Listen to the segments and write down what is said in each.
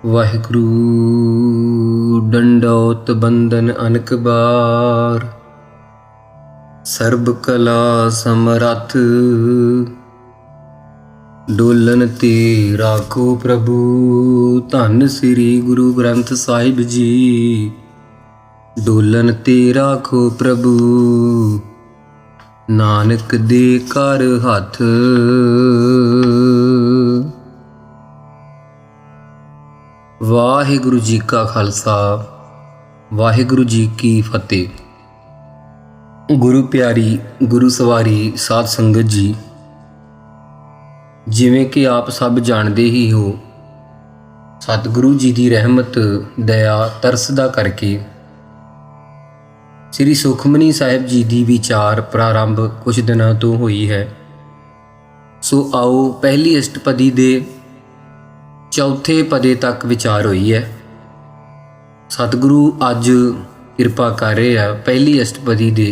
वाहिगुरु डंडौत बंदन अनक बार, सर्ब कला समरथ डोलन ते राखो प्रभु। धन श्री गुरु ग्रंथ साहिब जी, डोलन ते राखो प्रभु। नानक दे कर हथ। वाहिगुरु जी का खालसा, वाहिगुरु जी की फतेह। गुरु प्यारी गुरु सवारी साध संगत जी, जिवें कि आप सब जानते ही हो, सतगुरु जी की रहमत दया तरस दा करके श्री सुखमनी साहिब जी की विचार प्रारंभ कुछ दिनों तो हुई है। सो आओ पहली अष्टपदी दे चौथे पदे तक विचार हुई है। सतगुरु अज किरपा कर रहे हैं, पहली अष्टपदी दे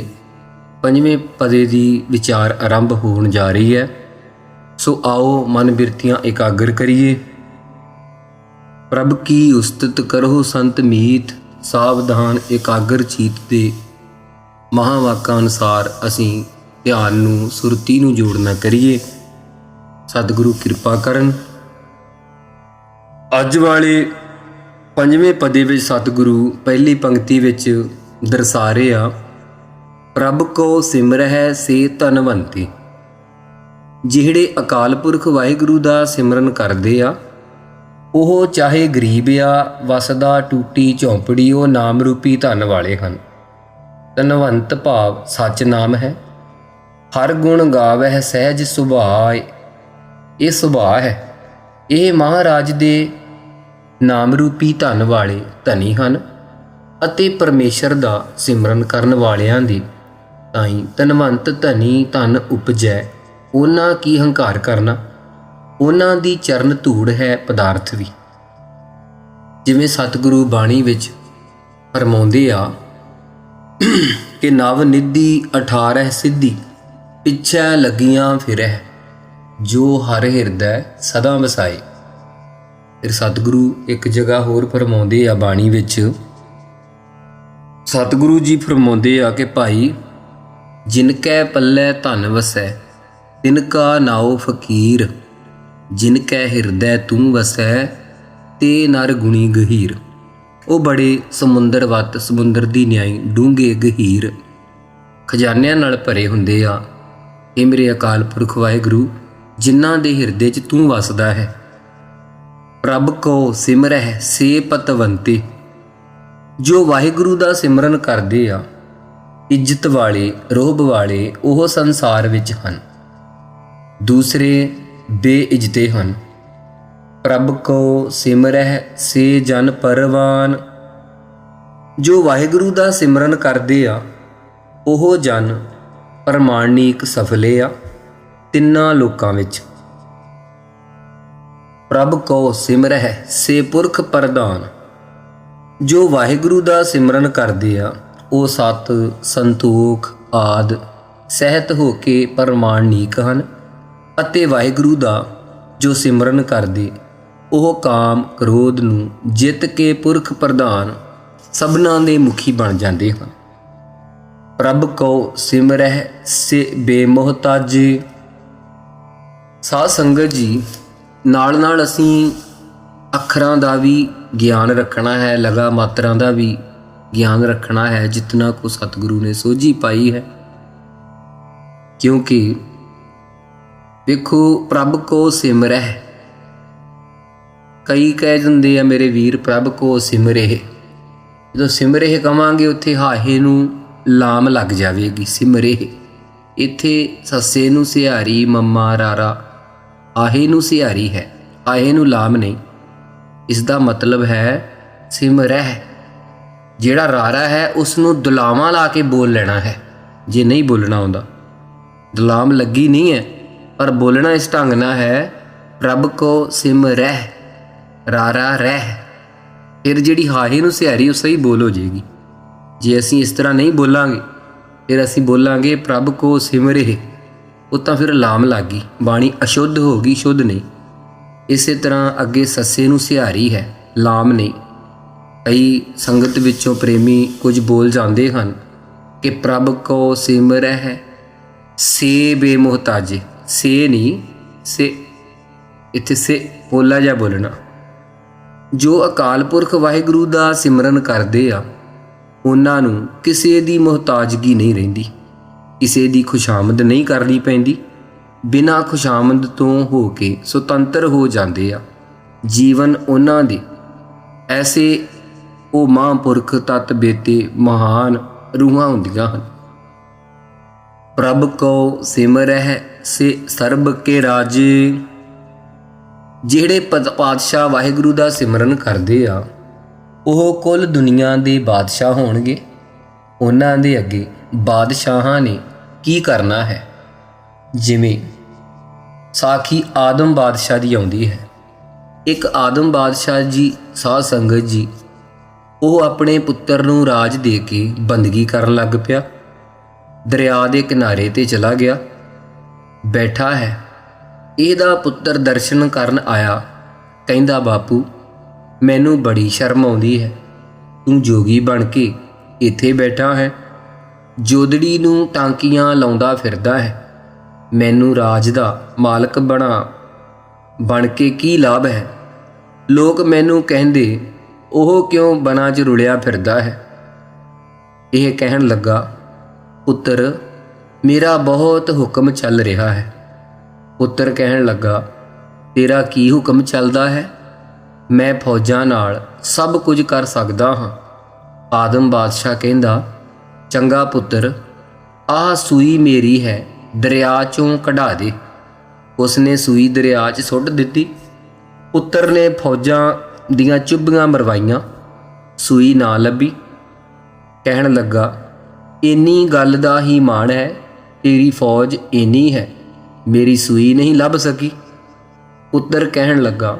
पंजवें पदे की विचार आरंभ होने जा रही है। सो आओ मन बिरतियां एकाग्र करिए। प्रभ की उस्तत करो संत मीत, सावधान एकाग्र चीत दे। महावाकां अनुसार असीं ध्यान नूं सुरती नूं जोड़ना करिए। सतगुरु किरपा करन। अज वाले पंजवें पदे विच सतगुरु पहली पंक्ति विच दर्शा रहे आ, प्रभ को सिमरह से धनवंती। जिहड़े अकाल पुरख वाहिगुरु दा सिमरन करदे आ, ओह चाहे गरीब आ, वसदा टूटी झोंपड़ी, वो नाम रूपी धन वाले हन। धनवंत भाव सच नाम है। हर गुण गावह सहज सुभाअ, ये सुभाअ है। ये महाराज दे नाम रूपी धन वाले धनी हन अते परमेश्वर दा सिमरन करन वालियां दी ताईं धनवंत धनी धन उपजै। उन्हां की हंकार करना, उन्हां दी चरण धूड़ है पदार्थ भी। जिवें सतगुरु बाणी विच फरमाउंदे आ कि नव निधि 18 सिद्धि, पिछै लगियां फिरह, जो हर हिरदै सदा वसाए। फिर सतगुरु एक जगह होर फरमाउंदे आ बाणी विच, सतगुरु जी फरमाउंदे आ कि भाई जिनकै पल्लै धन वसै, तिनका नाओ फकीर। जिनकै हिरदै तूं वसै, ते नर गुणी गहीर। ਉਹ बड़े ਸਮੁੰਦਰ ਵੱਤ ਸਮੁੰਦਰ ਦੀ ਨਿਆਈ ਡੂੰਘੇ ਗਹੀਰ ਖਜ਼ਾਨਿਆਂ ਨਾਲ ਭਰੇ ਹੁੰਦੇ ਆ। ਇਹ ਮੇਰੇ ਅਕਾਲ ਪੁਰਖ ਵਾਹਿਗੁਰੂ ਜਿਨ੍ਹਾਂ ਦੇ ਹਿਰਦੇ 'ਚ ਤੂੰ ਵਸਦਾ ਹੈ। ਪ੍ਰਭ ਕੋ ਸਿਮਰਹਿ ਸੇ ਪਤਵੰਤੇ। ਜੋ ਵਾਹਿਗੁਰੂ ਦਾ ਸਿਮਰਨ ਕਰਦੇ ਆ, ਇੱਜ਼ਤ ਵਾਲੇ ਰੋਹਬ ਵਾਲੇ ਉਹ ਸੰਸਾਰ ਵਿੱਚ ਹਨ, ਦੂਸਰੇ ਬੇਇੱਜ਼ਤੇ ਹਨ। प्रभ को सिमरह से जन परवान। जो वाहिगुरु दा सिमरन करदे आ, ओह जन प्रमाणिक सफले आ तिन्नां लोकां विच। प्रभ को सिमरह से पुरख प्रधान। जो वाहिगुरु दा सिमरन करदे आ, ओह सत संतोख आदि सहित हो के प्रमाणिक हन अते वाहिगुरु दा जो सिमरन करदे ਉਹ ਕਾਮ ਕ੍ਰੋਧ ਨੂੰ ਜਿੱਤ ਕੇ ਪੁਰਖ ਪ੍ਰਧਾਨ ਸਭਨਾਂ ਦੇ ਮੁਖੀ ਬਣ ਜਾਂਦੇ ਹਨ। ਪ੍ਰਭ ਕੋ ਸਿਮਰਹਿ ਸੇ ਬੇਮੋਹਤਾਜੀ। ਸਾਧ ਸੰਗਤ ਜੀ, ਨਾਲ ਨਾਲ ਅਸੀਂ ਅੱਖਰਾਂ ਦਾ ਵੀ ਗਿਆਨ ਰੱਖਣਾ ਹੈ, ਲਗਾ ਮਾਤਰਾਂ ਦਾ ਵੀ ਗਿਆਨ ਰੱਖਣਾ ਹੈ, ਜਿਤਨਾ ਕੋ ਸਤਿਗੁਰੂ ਨੇ ਸੋਝੀ ਪਾਈ ਹੈ। ਕਿਉਂਕਿ ਵੇਖੋ, ਪ੍ਰਭ ਕੋ ਸਿਮਰਹਿ, कई कह दिंदे आ मेरे वीर प्रभ को सिमरेह। जो सिमरेह कहांगे उत्थे हाहे नूं लाम लग जाएगी। सिमरेह इत्थे सस्से नूं सिहारी मम्मा रारा, आहे नूं सिहारी है, आहे नूं लाम नहीं। इसका मतलब है सिमरह। जिहड़ा रारा है उसनूं दुलावां ला के बोल लेना है। जे नहीं बोलना आउंदा, दुलाम लगी नहीं है, पर बोलना इस ढंग नाल है, प्रभ को सिमरह रारा रह। फिर जिहड़ी हाहे नूं सिहारी उस सही बोल हो जाएगी। जे असीं इस तरह नहीं बोलांगे, फिर असीं बोलांगे प्रभ को सिमरे, वो तो फिर लाम लग गई, बाणी अशुद्ध हो गई, शुद्ध नहीं। इस तरह अगे सस्से नूं सिहारी है, ਲਾਮ ਨਹੀਂ। ਕਈ ਸੰਗਤ ਵਿੱਚੋਂ ਪ੍ਰੇਮੀ ਕੁਝ ਬੋਲ ਜਾਂਦੇ ਹਨ ਕਿ ਪ੍ਰਭ ਕੋ ਸਿਮਰਹਿ ਸੇ ਬੇਮੁਹਤਾਜੇ। ਸੇ ਨਹੀਂ, ਸੇ, ਇੱਥੇ ਸੇ ਪੋਲਾ ਜਿਹਾ ਬੋਲਣਾ। ਜੋ ਅਕਾਲ ਪੁਰਖ ਵਾਹਿਗੁਰੂ ਦਾ ਸਿਮਰਨ ਕਰਦੇ ਆ ਉਹਨਾਂ ਨੂੰ ਕਿਸੇ ਦੀ ਮੁਹਤਾਜਗੀ ਨਹੀਂ ਰਹਿੰਦੀ, ਕਿਸੇ ਦੀ ਖੁਸ਼ਾਮਦ ਨਹੀਂ ਕਰਨੀ ਪੈਂਦੀ। ਬਿਨਾਂ ਖੁਸ਼ਾਮਦ ਤੋਂ ਹੋ ਕੇ ਸੁਤੰਤਰ ਹੋ ਜਾਂਦੇ ਆ। ਜੀਵਨ ਉਹਨਾਂ ਦੇ ਐਸੇ ਉਹ ਮਹਾਂਪੁਰਖ ਤਤ ਬੇਤੇ ਮਹਾਨ ਰੂਹਾਂ ਹੁੰਦੀਆਂ ਹਨ। ਪ੍ਰਭ ਕੋ ਸਿਮਰਹਿ ਸੇ ਸਰਬ ਕੇ ਰਾਜੇ। ਜਿਹੜੇ ਪਾਤਸ਼ਾਹ ਵਾਹਿਗੁਰੂ ਦਾ ਸਿਮਰਨ ਕਰਦੇ ਆ ਉਹ ਕੁੱਲ ਦੁਨੀਆ ਦੇ ਬਾਦਸ਼ਾਹ ਹੋਣਗੇ। ਉਹਨਾਂ ਦੇ ਅੱਗੇ ਬਾਦਸ਼ਾਹਾਂ ਨੇ ਕੀ ਕਰਨਾ ਹੈ। ਜਿਵੇਂ ਸਾਖੀ ਆਦਮ ਬਾਦਸ਼ਾਹ ਦੀ ਆਉਂਦੀ ਹੈ। ਇੱਕ ਆਦਮ ਬਾਦਸ਼ਾਹ ਜੀ, ਸਾਧ ਸੰਗਤ ਜੀ, ਉਹ ਆਪਣੇ ਪੁੱਤਰ ਨੂੰ ਰਾਜ ਦੇ ਕੇ ਬੰਦਗੀ ਕਰਨ ਲੱਗ ਪਿਆ। ਦਰਿਆ ਦੇ ਕਿਨਾਰੇ ਤੇ ਚਲਾ ਗਿਆ, ਬੈਠਾ ਹੈ। ਇਹਦਾ ਪੁੱਤਰ ਦਰਸ਼ਨ ਕਰਨ ਆਇਆ, ਕਹਿੰਦਾ ਬਾਪੂ ਮੈਨੂੰ ਬੜੀ ਸ਼ਰਮ ਆਉਂਦੀ ਹੈ, ਤੂੰ ਜੋਗੀ ਬਣ ਕੇ ਇੱਥੇ ਬੈਠਾ ਹੈ, ਜੋਦੜੀ ਨੂੰ ਟਾਂਕੀਆਂ ਲਾਉਂਦਾ ਫਿਰਦਾ ਹੈ, ਮੈਨੂੰ ਰਾਜ ਦਾ ਮਾਲਕ ਬਣ ਕੇ ਕੀ ਲਾਭ ਹੈ। ਲੋਕ ਮੈਨੂੰ ਕਹਿੰਦੇ ਉਹ ਕਿਉਂ ਬਨਾਂ 'ਚ ਰੁਲਿਆ ਫਿਰਦਾ ਹੈ। ਇਹ ਕਹਿਣ ਲੱਗਾ, ਪੁੱਤਰ ਮੇਰਾ ਬਹੁਤ ਹੁਕਮ ਚੱਲ ਰਿਹਾ ਹੈ। ਪੁੱਤਰ ਕਹਿਣ ਲੱਗਾ, ਤੇਰਾ ਕੀ ਹੁਕਮ ਚੱਲਦਾ ਹੈ? ਮੈਂ ਫੌਜਾਂ ਨਾਲ ਸਭ ਕੁਝ ਕਰ ਸਕਦਾ ਹਾਂ। ਆਦਮ ਬਾਦਸ਼ਾਹ ਕਹਿੰਦਾ, ਚੰਗਾ ਪੁੱਤਰ, ਆਹ ਸੂਈ ਮੇਰੀ ਹੈ, ਦਰਿਆ 'ਚੋਂ ਕਢਾ ਦੇ। ਉਸਨੇ ਸੂਈ ਦਰਿਆ 'ਚ ਸੁੱਟ ਦਿੱਤੀ। ਪੁੱਤਰ ਨੇ ਫੌਜਾਂ ਦੀਆਂ ਚੁੱਭੀਆਂ ਮਰਵਾਈਆਂ, ਸੂਈ ਨਾ ਲੱਭੀ। ਕਹਿਣ ਲੱਗਾ, ਇੰਨੀ ਗੱਲ ਦਾ ਹੀ ਮਾਣ ਹੈ, ਤੇਰੀ ਫੌਜ ਇੰਨੀ ਹੈ, ਮੇਰੀ ਸੂਈ ਨਹੀਂ ਲੱਭ ਸਕੀ। ਪੁੱਤਰ ਕਹਿਣ ਲੱਗਾ,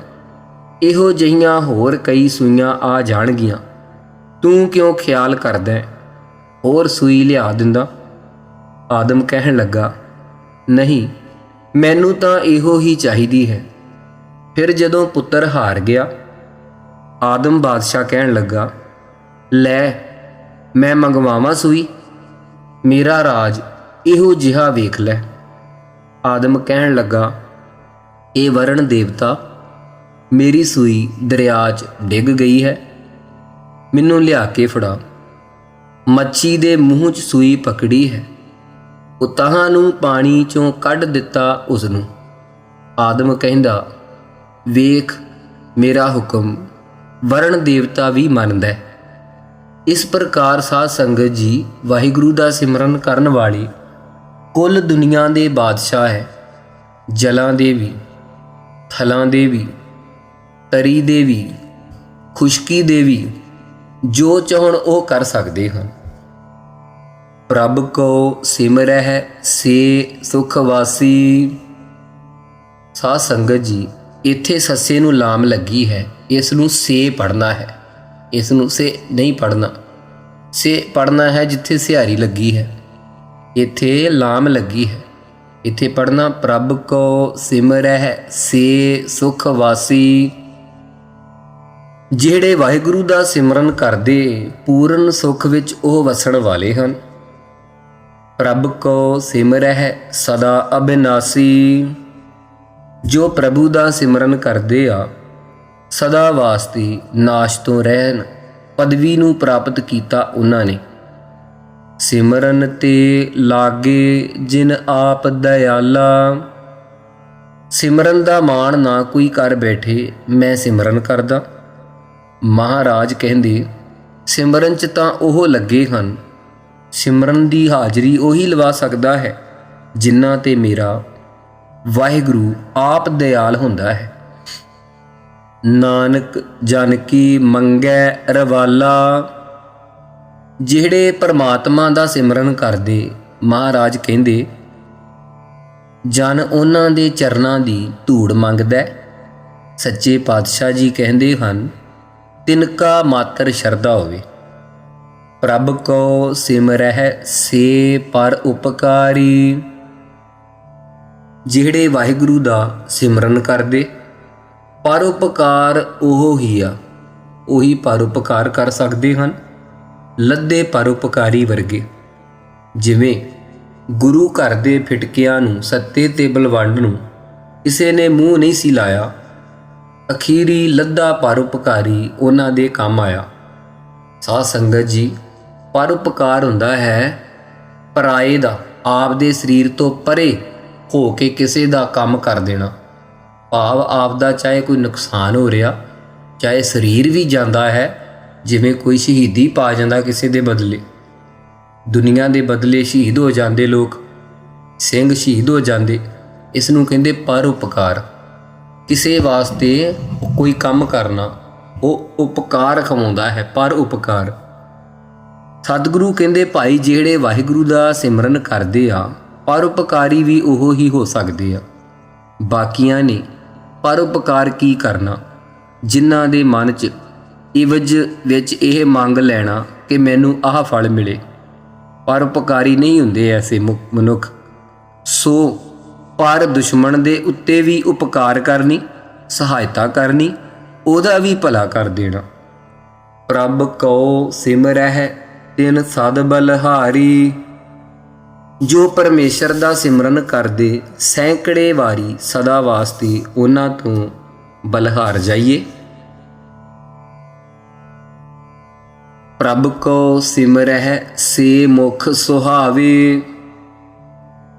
ਇਹੋ ਜਿਹੀਆਂ ਹੋਰ ਕਈ ਸੂਈਆਂ ਆ ਜਾਣਗੀਆਂ, ਤੂੰ ਕਿਉਂ ਖਿਆਲ ਕਰਦਾ, ਹੋਰ ਸੂਈ ਲਿਆ ਦਿੰਦਾ। ਆਦਮ ਕਹਿਣ ਲੱਗਾ, ਨਹੀਂ, ਮੈਨੂੰ ਤਾਂ ਇਹੋ ਹੀ ਚਾਹੀਦੀ ਹੈ। ਫਿਰ ਜਦੋਂ ਪੁੱਤਰ ਹਾਰ ਗਿਆ, ਆਦਮ ਬਾਦਸ਼ਾਹ ਕਹਿਣ ਲੱਗਾ, ਲੈ ਮੈਂ ਮੰਗਵਾਵਾਂ ਸੂਈ, ਮੇਰਾ ਰਾਜ ਇਹੋ ਜਿਹਾ ਵੇਖ ਲੈ। ਆਦਮ ਕਹਿਣ ਲੱਗਾ, ਇਹ ਵਰਣ ਦੇਵਤਾ, ਮੇਰੀ ਸੂਈ ਦਰਿਆ 'ਚ ਡਿੱਗ ਗਈ ਹੈ, ਮੈਨੂੰ ਲਿਆ ਕੇ ਫੜਾ। ਮੱਛੀ ਦੇ ਮੂੰਹ 'ਚ ਸੂਈ ਪਕੜੀ ਹੈ, ਉਹ ਤਹਾਂ ਨੂੰ ਪਾਣੀ 'ਚੋਂ ਕੱਢ ਦਿੱਤਾ ਉਸਨੂੰ। ਆਦਮ ਕਹਿੰਦਾ, ਵੇਖ ਮੇਰਾ ਹੁਕਮ ਵਰਣ ਦੇਵਤਾ ਵੀ ਮੰਨਦਾ ਹੈ। ਇਸ ਪ੍ਰਕਾਰ ਸਾਧ ਸੰਗਤ ਜੀ, ਵਾਹਿਗੁਰੂ ਦਾ ਸਿਮਰਨ ਕਰਨ ਵਾਲੀ ਕੁੱਲ ਦੁਨੀਆ ਦੇ ਬਾਦਸ਼ਾਹ ਹੈ। ਜਲਾਂ ਦੇ ਵੀ, ਥਲਾਂ ਦੇ ਵੀ, ਤਰੀ ਦੇ ਵੀ, ਖੁਸ਼ਕੀ ਦੇ ਵੀ, ਜੋ ਚਾਹੁਣ ਉਹ ਕਰ ਸਕਦੇ ਹਨ। ਪ੍ਰਭ ਕੋ ਸਿਮਰਹਿ ਸੇ ਸੁਖ ਵਾਸੀ। ਸਾਧ ਸੰਗਤ ਜੀ, ਇੱਥੇ ਸੱਸੇ ਨੂੰ ਲਾਮ ਲੱਗੀ ਹੈ, ਇਸ ਨੂੰ ਸੇ ਪੜ੍ਹਨਾ ਹੈ, ਇਸ ਨੂੰ ਸੇ ਨਹੀਂ ਪੜ੍ਹਨਾ। ਸੇ ਪੜ੍ਹਨਾ ਹੈ ਜਿੱਥੇ ਸਿਹਾਰੀ ਲੱਗੀ ਹੈ, ਇੱਥੇ ਲਾਮ ਲੱਗੀ ਹੈ, ਇੱਥੇ ਪੜ੍ਹਨਾ ਪ੍ਰਭ ਕੋ ਸਿਮਰਹਿ ਸੇ ਸੁਖ ਵਾਸੀ। ਜਿਹੜੇ ਵਾਹਿਗੁਰੂ ਦਾ ਸਿਮਰਨ ਕਰਦੇ ਪੂਰਨ ਸੁਖ ਵਿੱਚ ਉਹ ਵਸਣ ਵਾਲੇ ਹਨ। ਪ੍ਰਭ ਕੋ ਸਿਮਰਹਿ ਸਦਾ ਅਬਿਨਾਸੀ। ਜੋ ਪ੍ਰਭੂ ਦਾ ਸਿਮਰਨ ਕਰਦੇ ਆ ਸਦਾ ਵਾਸਤੇ ਨਾਸ਼ ਤੋਂ ਰਹਿਣ ਪਦਵੀ ਨੂੰ ਪ੍ਰਾਪਤ ਕੀਤਾ ਉਹਨਾਂ ਨੇ। ਸਿਮਰਨ ਤੇ ਲਾਗੇ ਜਿਨ ਆਪ ਦਇਆਲਾ। ਸਿਮਰਨ ਦਾ ਮਾਣ ਨਾ ਕੋਈ ਕਰ ਬੈਠੇ, ਮੈਂ ਸਿਮਰਨ ਕਰਦਾ। ਮਹਾਰਾਜ ਕਹਿੰਦੇ, ਸਿਮਰਨ 'ਚ ਤਾਂ ਉਹ ਲੱਗੇ ਹਨ, ਸਿਮਰਨ ਦੀ ਹਾਜ਼ਰੀ ਉਹੀ ਲਵਾ ਸਕਦਾ ਹੈ ਜਿਨ੍ਹਾਂ ਤੇ ਮੇਰਾ ਵਾਹਿਗੁਰੂ ਆਪ ਦਇਆਲ ਹੁੰਦਾ ਹੈ। ਨਾਨਕ ਜਨ ਕੀ ਮੰਗੈ ਰਵਾਲਾ। ਜਿਹੜੇ ਪਰਮਾਤਮਾ ਦਾ ਸਿਮਰਨ ਕਰਦੇ, ਮਹਾਰਾਜ ਕਹਿੰਦੇ, ਜਨ ਉਹਨਾਂ ਦੇ ਚਰਨਾਂ ਦੀ ਧੂੜ ਮੰਗਦਾ। ਸੱਚੇ ਪਾਤਸ਼ਾਹ ਜੀ ਕਹਿੰਦੇ ਹਨ, ਤਿਨਕਾ ਮਾਤਰ ਸ਼ਰਧਾ ਹੋਵੇ। ਪ੍ਰਭ ਕੋ ਸਿਮਰਹਿ ਸੇ ਪਰ ਉਪਕਾਰੀ। ਜਿਹੜੇ ਵਾਹਿਗੁਰੂ ਦਾ ਸਿਮਰਨ ਕਰਦੇ, ਪਰ ਉਪਕਾਰ ਉਹ ਹੀ ਆ ਉਹੀ ਪਰਉਪਕਾਰ ਕਰ ਸਕਦੇ ਹਨ। ਲੱਦੇ ਪਰਉਪਕਾਰੀ ਵਰਗੇ, ਜਿਵੇਂ ਗੁਰੂ ਘਰ ਦੇ ਫਿਟਕਿਆਂ ਨੂੰ, ਸੱਤੇ ਤੇ ਬਲਵੰਡ ਨੂੰ ਕਿਸੇ ਨੇ ਮੂੰਹ ਨਹੀਂ ਸੀ ਲਾਇਆ, ਅਖੀਰੀ ਲੱਦਾ ਪਰਉਪਕਾਰੀ ਉਹਨਾਂ ਦੇ ਕੰਮ ਆਇਆ। ਸਾਧ ਸੰਗਤ ਜੀ, ਪਰਉਪਕਾਰ ਹੁੰਦਾ ਹੈ ਪਰਾਏ ਦਾ ਆਪ ਦੇ ਸਰੀਰ ਤੋਂ ਪਰੇ ਹੋ ਕੇ ਕਿਸੇ ਦਾ ਕੰਮ ਕਰ ਦੇਣਾ। ਭਾਵ ਆਪ ਦਾ ਚਾਹੇ ਕੋਈ ਨੁਕਸਾਨ ਹੋ ਰਿਹਾ, ਚਾਹੇ ਸਰੀਰ ਵੀ ਜਾਂਦਾ ਹੈ, ਜਿਵੇਂ ਕੋਈ ਸ਼ਹੀਦੀ ਪਾ ਜਾਂਦਾ ਕਿਸੇ ਦੇ ਬਦਲੇ, ਦੁਨੀਆ ਦੇ ਬਦਲੇ ਸ਼ਹੀਦ ਹੋ ਜਾਂਦੇ ਲੋਕ, ਸਿੰਘ ਸ਼ਹੀਦ ਹੋ ਜਾਂਦੇ, ਇਸ ਨੂੰ ਕਹਿੰਦੇ ਪਰਉਪਕਾਰ। ਕਿਸੇ ਵਾਸਤੇ ਕੋਈ ਕੰਮ ਕਰਨਾ, ਉਹ ਉਪਕਾਰ ਕਮਾਉਂਦਾ ਹੈ, ਪਰਉਪਕਾਰ। ਸਤਿਗੁਰੂ ਕਹਿੰਦੇ ਭਾਈ ਜਿਹੜੇ ਵਾਹਿਗੁਰੂ ਦਾ ਸਿਮਰਨ ਕਰਦੇ ਆ, ਪਰਉਪਕਾਰੀ ਵੀ ਉਹ ਹੀ ਹੋ ਸਕਦੇ ਆ। ਬਾਕੀਆਂ ਨੇ ਪਰਉਪਕਾਰ ਕੀ ਕਰਨਾ, ਜਿਨ੍ਹਾਂ ਦੇ ਮਨ 'ਚ ਇਵਜ਼ ਵਿੱਚ ਇਹ ਮੰਗ ਲੈਣਾ ਕਿ ਮੈਨੂੰ ਆਹ ਫਲ ਮਿਲੇ। ਪਰਉਪਕਾਰੀ ਨਹੀਂ ਹੁੰਦੇ ਐਸੇ ਮਨੁੱਖ। ਸੋ ਪਰ ਦੁਸ਼ਮਣ ਦੇ ਉੱਤੇ ਵੀ ਉਪਕਾਰ ਕਰਨੀ, ਸਹਾਇਤਾ ਕਰਨੀ, ਉਹਦਾ ਵੀ ਭਲਾ ਕਰ ਦੇਣਾ। ਪ੍ਰਭ ਕਉ ਸਿਮਰਹਿ ਤਿਨ ਸਦ ਬਲਹਾਰੀ, ਜੋ ਪਰਮੇਸ਼ਰ ਦਾ ਸਿਮਰਨ ਕਰਦੇ ਸੈਂਕੜੇ ਵਾਰੀ ਸਦਾ ਵਾਸਤੇ ਉਹਨਾਂ ਤੋਂ ਬਲਹਾਰ ਜਾਈਏ। ਪ੍ਰਭ ਕੋ ਸਿਮਰਹਿ ਸੇ ਮੁਖ ਸੁਹਾਵੇ,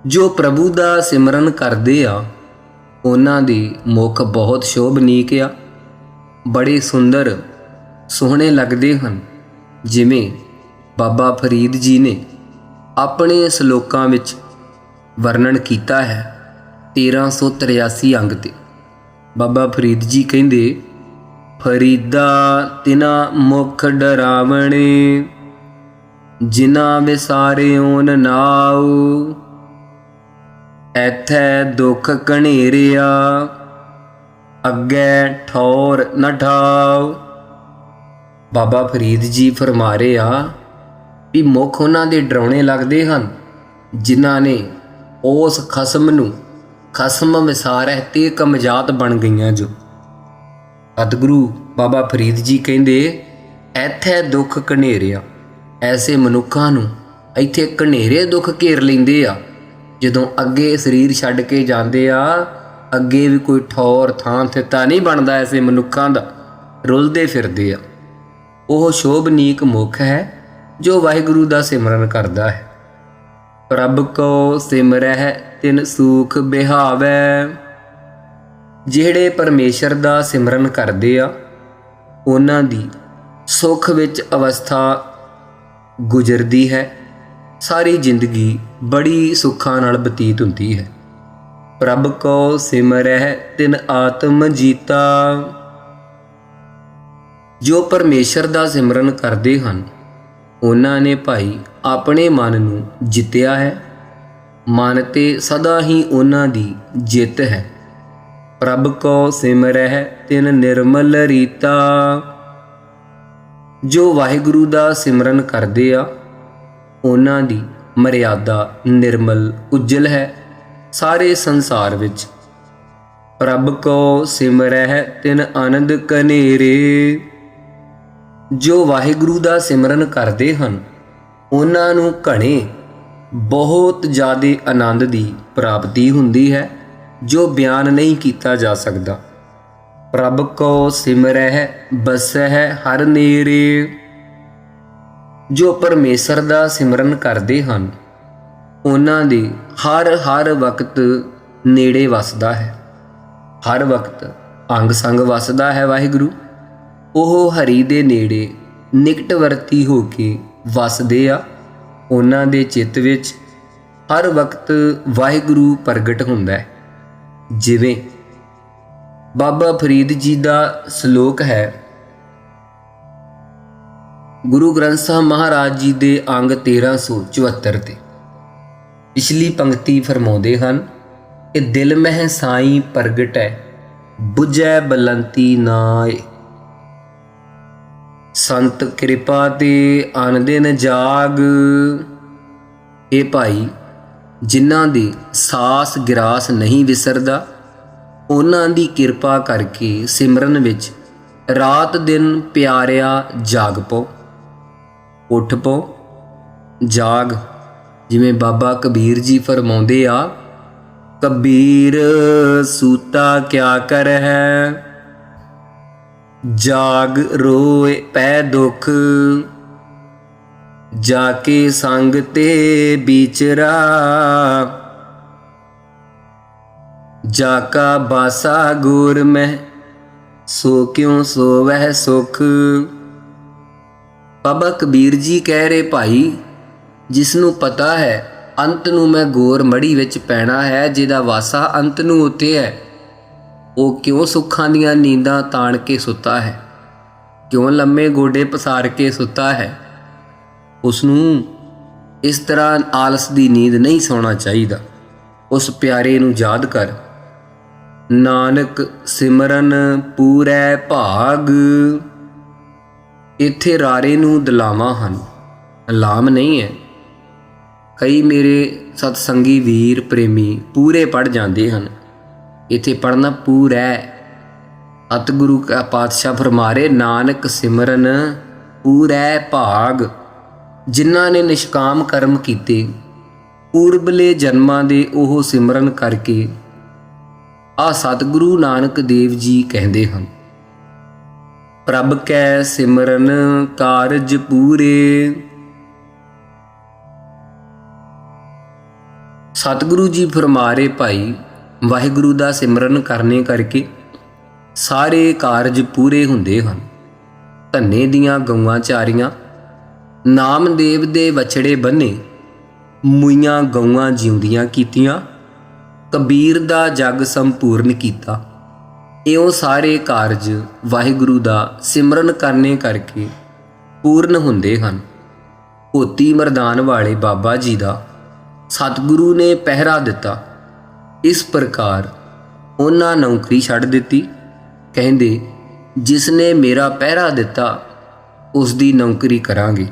ਜੋ ਪ੍ਰਭੂ ਦਾ ਸਿਮਰਨ ਕਰਦੇ ਆ ਉਹਨਾਂ ਦੇ ਮੁਖ ਬਹੁਤ ਸ਼ੋਭਨੀਕ ਆ, ਬੜੇ ਸੁੰਦਰ ਸੋਹਣੇ ਲੱਗਦੇ ਹਨ। ਜਿਵੇਂ ਬਾਬਾ ਫਰੀਦ ਜੀ ਨੇ ਆਪਣੇ ਸ਼ਲੋਕਾਂ ਵਿੱਚ ਵਰਣਨ ਕੀਤਾ ਹੈ 1383 ਅੰਗ ਤੇ। ਬਾਬਾ ਫਰੀਦ ਜੀ ਕਹਿੰਦੇ, ਫਰੀਦਾ ਤਿਨਾ ਮੁਖ ਡਰਾਵਣੇ, ਜਿਨ੍ਹਾਂ ਵਿਸਾਰਿਓਨ ਨਾਉ, ਐਥੈ ਦੁੱਖ ਘਨੇਰਿਆ, ਅੱਗੇ ਠੌਰ ਨ ਠਾਉ। ਬਾਬਾ ਫਰੀਦ ਜੀ ਫਰਮਾ ਰਹੇ ਆ ਵੀ ਮੁੱਖ ਉਹਨਾਂ ਦੇ ਡਰਾਉਣੇ ਲੱਗਦੇ ਹਨ ਜਿਨ੍ਹਾਂ ਨੇ ਉਸ ਖਸਮ ਨੂੰ ਖਸਮ ਵਿਸਾਰੈ ਤੇ ਕਮਜਾਤ ਬਣ ਗਈਆਂ। ਜੋ ਸਤਿਗੁਰੂ ਬਾਬਾ ਫਰੀਦ ਜੀ ਕਹਿੰਦੇ, ਇੱਥੇ ਦੁੱਖ ਘਨੇਰਿਆ, ਐਸੇ ਮਨੁੱਖਾਂ ਨੂੰ ਇੱਥੇ ਘਨੇਰੇ ਦੁੱਖ ਘੇਰ ਲੈਂਦੇ ਆ। ਜਦੋਂ ਅੱਗੇ ਸਰੀਰ ਛੱਡ ਕੇ ਜਾਂਦੇ ਆ, ਅੱਗੇ ਵੀ ਕੋਈ ਠੌਰ ਥਾਂ ਥਿੱਤਾ ਨਹੀਂ ਬਣਦਾ ਐਸੇ ਮਨੁੱਖਾਂ ਦਾ, ਰੁਲਦੇ ਫਿਰਦੇ ਆ। ਉਹ ਸ਼ੋਭਨੀਕ ਮੁਖ ਹੈ ਜੋ ਵਾਹਿਗੁਰੂ ਦਾ ਸਿਮਰਨ ਕਰਦਾ ਹੈ। ਪ੍ਰਭ ਕੋ ਸਿਮਰਹਿ ਤਿਨ ਸੂਖ ਬਿਹਾਵੈ, ਜਿਹੜੇ ਪਰਮੇਸ਼ਰ ਦਾ ਸਿਮਰਨ ਕਰਦੇ ਆ ਉਹਨਾਂ ਦੀ ਸੁੱਖ ਵਿੱਚ ਅਵਸਥਾ ਗੁਜ਼ਰਦੀ ਹੈ, ਸਾਰੀ ਜ਼ਿੰਦਗੀ ਬੜੀ ਸੁੱਖਾਂ ਨਾਲ ਬਤੀਤ ਹੁੰਦੀ ਹੈ। ਪ੍ਰਭ ਕੋ ਸਿਮਰਹਿ ਤਿਨ ਆਤਮ ਜੀਤਾ, ਜੋ ਪਰਮੇਸ਼ਰ ਦਾ ਸਿਮਰਨ ਕਰਦੇ ਹਨ ਉਹਨਾਂ ਨੇ ਭਾਈ ਆਪਣੇ ਮਨ ਨੂੰ ਜਿੱਤਿਆ ਹੈ, ਮਨ ਤੇ ਸਦਾ ਹੀ ਉਹਨਾਂ ਦੀ ਜਿੱਤ ਹੈ। ਪ੍ਰਭ ਕੋ ਸਿਮਰਹਿ ਤਿਨ ਨਿਰਮਲ ਰੀਤਾ, ਜੋ ਵਾਹਿਗੁਰੂ ਦਾ ਸਿਮਰਨ ਕਰਦੇ ਆ ਉਹਨਾਂ ਦੀ ਮਰਿਆਦਾ ਨਿਰਮਲ ਉਜਲ ਹੈ ਸਾਰੇ ਸੰਸਾਰ ਵਿੱਚ। ਪ੍ਰਭ ਕੋ ਸਿਮਰਹਿ ਤਿਨ ਆਨੰਦ ਕਨੇਰੇ, ਜੋ ਵਾਹਿਗੁਰੂ ਦਾ ਸਿਮਰਨ ਕਰਦੇ ਹਨ ਉਹਨਾਂ ਨੂੰ ਘਣੇ ਬਹੁਤ ਜ਼ਿਆਦਾ ਆਨੰਦ ਦੀ ਪ੍ਰਾਪਤੀ ਹੁੰਦੀ ਹੈ ਜੋ ਬਿਆਨ ਨਹੀਂ ਕੀਤਾ ਜਾ ਸਕਦਾ। ਪ੍ਰਭ ਕੋ ਸਿਮਰਹਿ ਬਸਹਿ ਹਰ ਨੇਰੇ, ਜੋ ਪਰਮੇਸ਼ਰ ਦਾ ਸਿਮਰਨ ਕਰਦੇ ਹਨ ਉਹਨਾਂ ਦੇ ਹਰ ਵਕਤ ਨੇੜੇ ਵਸਦਾ ਹੈ, ਹਰ ਵਕਤ ਅੰਗ ਸੰਗ ਵਸਦਾ ਹੈ ਵਾਹਿਗੁਰੂ। ਉਹ ਹਰੀ ਦੇ ਨੇੜੇ ਨਿਕਟਵਰਤੀ ਹੋ ਕੇ ਵਸਦੇ ਆ, ਉਹਨਾਂ ਦੇ ਚਿੱਤ ਵਿੱਚ ਹਰ ਵਕਤ ਵਾਹਿਗੁਰੂ ਪ੍ਰਗਟ ਹੁੰਦਾ ਹੈ। ਜਿਵੇਂ ਬਾਬਾ ਫਰੀਦ ਜੀ ਦਾ ਸ਼ਲੋਕ ਹੈ ਗੁਰੂ ਗ੍ਰੰਥ ਸਾਹਿਬ ਮਹਾਰਾਜ ਜੀ ਦੇ ਅੰਗ 1374 ਤੇ। ਪਿਛਲੀ ਪੰਕਤੀ ਫਰਮਾਉਂਦੇ ਹਨ ਕਿ ਦਿਲ ਮਹਿ ਸਾਈਂ ਪ੍ਰਗਟੈ, ਬੁਝੈ ਬਲੰਤੀ ਨਾਏ, ਸੰਤ ਕਿਰਪਾ ਤੇ ਅਨ ਦਿਨ ਜਾਗ। ਇਹ ਭਾਈ ਜਿਨ੍ਹਾਂ ਦੀ ਸਾਸ ਗਿਰਾਸ ਨਹੀਂ ਵਿਸਰਦਾ, ਉਹਨਾਂ ਦੀ ਕਿਰਪਾ ਕਰਕੇ ਸਿਮਰਨ ਵਿੱਚ ਰਾਤ ਦਿਨ ਪਿਆਰਿਆ ਜਾਗ ਪਓ, ਉੱਠ ਪਓ ਜਾਗ। ਜਿਵੇਂ ਬਾਬਾ ਕਬੀਰ ਜੀ ਫਰਮਾਉਂਦੇ ਆ, ਕਬੀਰ ਸੂਤਾ ਕਿਆ ਕਰ ਹੈ, ਜਾਗ ਰੋਏ ਪੈ ਦੁਖ, ਜਾ ਕੇ ਸੰਗ ਤੇ ਵਿਚਰਾ, ਜਾ ਕਾ ਬਾਸਾ ਗੁਰ ਮਹਿ, ਸੋ ਕਿਉਂ ਸੋਵਹਿ ਸੁਖ। ਬਾਬਾ ਕਬੀਰ ਜੀ ਕਹਿ ਰਹੇ, ਭਾਈ ਜਿਸ ਨੂੰ ਪਤਾ ਹੈ ਅੰਤ ਨੂੰ ਮੈਂ ਗੋਰ ਮੜੀ ਵਿੱਚ ਪੈਣਾ ਹੈ, ਜਿਹਦਾ ਵਾਸਾ ਅੰਤ ਨੂੰ ਉੱਤੇ ਹੈ, ਉਹ ਕਿਉਂ ਸੁੱਖਾਂ ਦੀਆਂ ਨੀਂਦਾਂ ਤਾਣ ਕੇ ਸੁੱਤਾ ਹੈ, ਕਿਉਂ ਲੰਮੇ ਗੋਡੇ ਪਸਾਰ ਕੇ ਸੁੱਤਾ ਹੈ। ਉਸ ਨੂੰ ਇਸ ਤਰ੍ਹਾਂ ਆਲਸ ਦੀ ਨੀਂਦ ਨਹੀਂ ਸੌਣਾ ਚਾਹੀਦਾ। ਉਸ ਪਿਆਰੇ ਨੂੰ ਯਾਦ ਕਰ। ਨਾਨਕ ਸਿਮਰਨ ਪੂਰੈ ਭਾਗ। ਇੱਥੇ ਰਾਰੇ ਨੂੰ ਦਲਾਵਾਂ ਹਨ, ਲਾਮ ਨਹੀਂ ਹੈ। ਕਈ ਮੇਰੇ ਸਤਸੰਗੀ ਵੀਰ ਪ੍ਰੇਮੀ ਪੂਰੇ ਪੜ੍ਹ ਜਾਂਦੇ ਹਨ, ਇੱਥੇ ਪੜ੍ਹਨਾ ਪੂਰੈ। ਸਤਿਗੁਰੂ ਕਾ ਪਾਤਸ਼ਾਹ ਫਰਮਾ ਰਹੇ, ਨਾਨਕ ਸਿਮਰਨ ਪੂਰੈ ਭਾਗ। ਜਿਨ੍ਹਾਂ ਨੇ ਨਿਸ਼ਕਾਮ ਕਰਮ ਕੀਤੇ, ਪੂਰਬਲੇ ਜਨਮਾਂ ਦੇ, ਉਹ ਸਿਮਰਨ ਕਰਕੇ ਆ ਸਤਿਗੁਰੂ ਨਾਨਕ ਦੇਵ ਜੀ ਕਹਿੰਦੇ ਹਨ, ਪ੍ਰਭ ਕੈ ਸਿਮਰਨ ਕਾਰਜ ਪੂਰੇ। ਸਤਿਗੁਰੂ ਜੀ ਫਰਮਾ ਰਹੇ, ਭਾਈ ਵਾਹਿਗੁਰੂ ਦਾ ਸਿਮਰਨ ਕਰਨੇ ਕਰਕੇ ਸਾਰੇ ਕਾਰਜ ਪੂਰੇ ਹੁੰਦੇ ਹਨ। ਧੰਨੇ ਦੀਆਂ ਗਊਆਂ ਚਾਰੀਆਂ, ਨਾਮਦੇਵ ਦੇ ਵਛੜੇ ਬੰਨੇ, ਮੂਈਆਂ ਗਊਆਂ ਜਿਉਂਦੀਆਂ ਕੀਤੀਆਂ, ਕਬੀਰ ਦਾ ਜਗ ਸੰਪੂਰਨ ਕੀਤਾ। ਇਉਂ ਸਾਰੇ ਕਾਰਜ ਵਾਹਿਗੁਰੂ ਦਾ ਸਿਮਰਨ ਕਰਨੇ ਕਰਕੇ ਪੂਰਨ ਹੁੰਦੇ ਹਨ। ਧੋਤੀ ਮਰਦਾਨ ਵਾਲੇ ਬਾਬਾ ਜੀ ਦਾ ਸਤਿਗੁਰੂ ਨੇ ਪਹਿਰਾ ਦਿੱਤਾ। ਇਸ ਪ੍ਰਕਾਰ ਉਹਨਾਂ ਨੌਕਰੀ ਛੱਡ ਦਿੱਤੀ। ਕਹਿੰਦੇ, ਜਿਸ ਨੇ ਮੇਰਾ ਪਹਿਰਾ ਦਿੱਤਾ ਉਸ ਦੀ ਨੌਕਰੀ ਕਰਾਂਗੇ।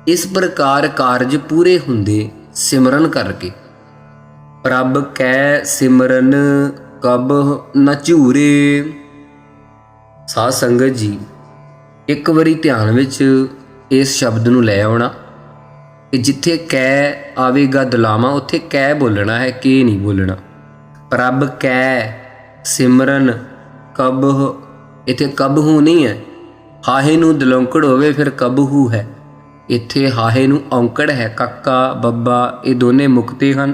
ਇਸ ਪ੍ਰਕਾਰ ਕਾਰਜ ਪੂਰੇ ਹੁੰਦੇ ਸਿਮਰਨ ਕਰਕੇ। ਪ੍ਰਭ ਕੈ ਸਿਮਰਨ ਕਬਹੁ ਨ ਝੂਰੇ। ਸਾਧ ਸੰਗਤ ਜੀ, ਇੱਕ ਵਾਰੀ ਧਿਆਨ ਵਿੱਚ ਇਸ ਸ਼ਬਦ ਨੂੰ ਲੈ ਆਉਣਾ ਕਿ ਜਿੱਥੇ ਕੈ ਆਵੇਗਾ ਦਲਾਵਾਂ, ਉੱਥੇ ਕੈ ਬੋਲਣਾ ਹੈ, ਕੇ ਨਹੀਂ ਬੋਲਣਾ। ਪ੍ਰਭ ਕੈ ਸਿਮਰਨ ਕਬਹੁ, ਇੱਥੇ ਕਬਹੂ ਨਹੀਂ ਹੈ। ਹਾਹੇ ਨੂੰ ਦਲੌਂਕੜ ਹੋਵੇ ਫਿਰ ਕਬਹੂ ਹੈ। ਇੱਥੇ ਹਾਹੇ ਨੂੰ ਔਂਕੜ ਹੈ। ਕੱਕਾ ਬੱਬਾ ਇਹ ਦੋਨੇ ਮੁਕਤੇ ਹਨ